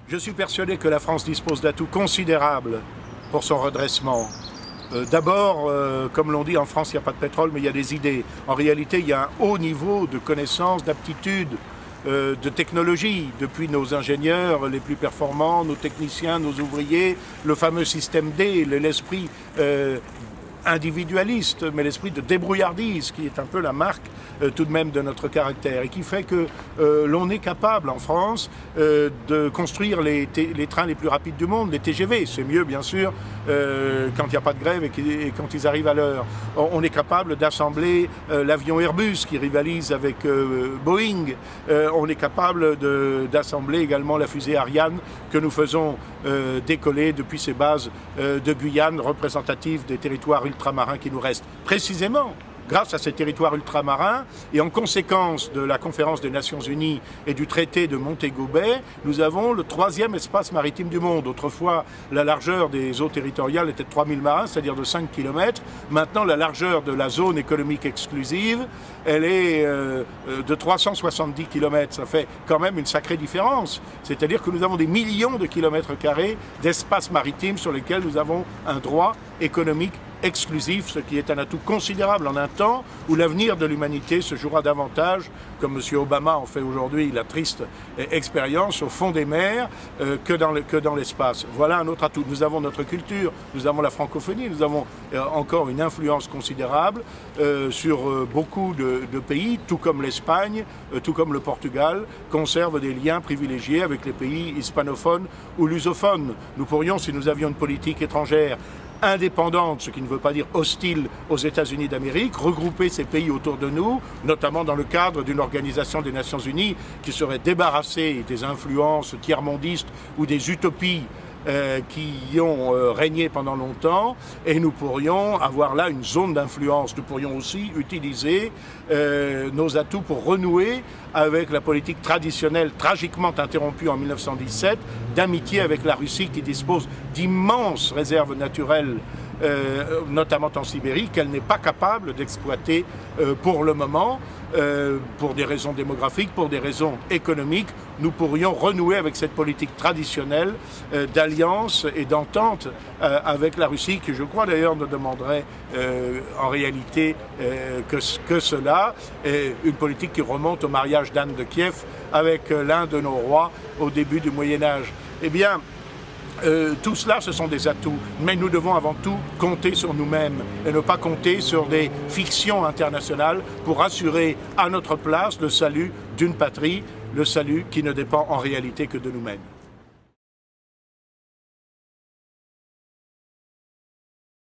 Je suis persuadé que la France dispose d'atouts considérables pour son redressement. D'abord, comme l'on dit, en France, il n'y a pas de pétrole, mais il y a des idées. En réalité, il y a un haut niveau de connaissances, d'aptitudes, de technologie, depuis nos ingénieurs les plus performants, nos techniciens, nos ouvriers, le fameux système D, l'esprit individualiste, mais l'esprit de débrouillardise, qui est un peu la marque tout de même de notre caractère, et qui fait que l'on est capable en France de construire les trains les plus rapides du monde, les TGV. C'est mieux bien sûr quand il n'y a pas de grève et quand ils arrivent à l'heure. On est capable d'assembler l'avion Airbus qui rivalise avec Boeing. On est capable d'assembler également la fusée Ariane que nous faisons décoller depuis ces bases de Guyane, représentatives des territoires ultramarins qui nous restent. Précisément, grâce à ces territoires ultramarins et en conséquence de la conférence des Nations Unies et du traité de Montego Bay, nous avons le 3e espace maritime du monde. Autrefois, la largeur des eaux territoriales était de 3000 marins, c'est-à-dire de 5 km. Maintenant, la largeur de la zone économique exclusive, elle est de 370 km. Ça fait quand même une sacrée différence. C'est-à-dire que nous avons des millions de kilomètres carrés d'espace maritime sur lesquels nous avons un droit économique exclusif, ce qui est un atout considérable en un temps où l'avenir de l'humanité se jouera davantage, comme M. Obama en fait aujourd'hui la triste expérience, au fond des mers que dans l'espace. Voilà un autre atout. Nous avons notre culture, nous avons la francophonie, nous avons encore une influence considérable sur beaucoup de pays, tout comme l'Espagne, tout comme le Portugal, conserve des liens privilégiés avec les pays hispanophones ou lusophones. Nous pourrions, si nous avions une politique étrangère indépendante, ce qui ne veut pas dire hostile aux États-Unis d'Amérique, regrouper ces pays autour de nous, notamment dans le cadre d'une organisation des Nations Unies qui serait débarrassée des influences tiers-mondistes ou des utopies qui ont régné pendant longtemps, et nous pourrions avoir là une zone d'influence. Nous pourrions aussi utiliser nos atouts pour renouer avec la politique traditionnelle, tragiquement interrompue en 1917, d'amitié avec la Russie qui dispose d'immenses réserves naturelles, notamment en Sibérie, qu'elle n'est pas capable d'exploiter pour le moment, pour des raisons démographiques, pour des raisons économiques. Nous pourrions renouer avec cette politique traditionnelle d'alliance et d'entente avec la Russie, qui je crois d'ailleurs ne demanderait en réalité que cela, une politique qui remonte au mariage d'Anne de Kiev avec l'un de nos rois au début du Moyen-Âge. Eh bien, tout cela, ce sont des atouts, mais nous devons avant tout compter sur nous-mêmes et ne pas compter sur des fictions internationales pour assurer à notre place le salut d'une patrie, le salut qui ne dépend en réalité que de nous-mêmes.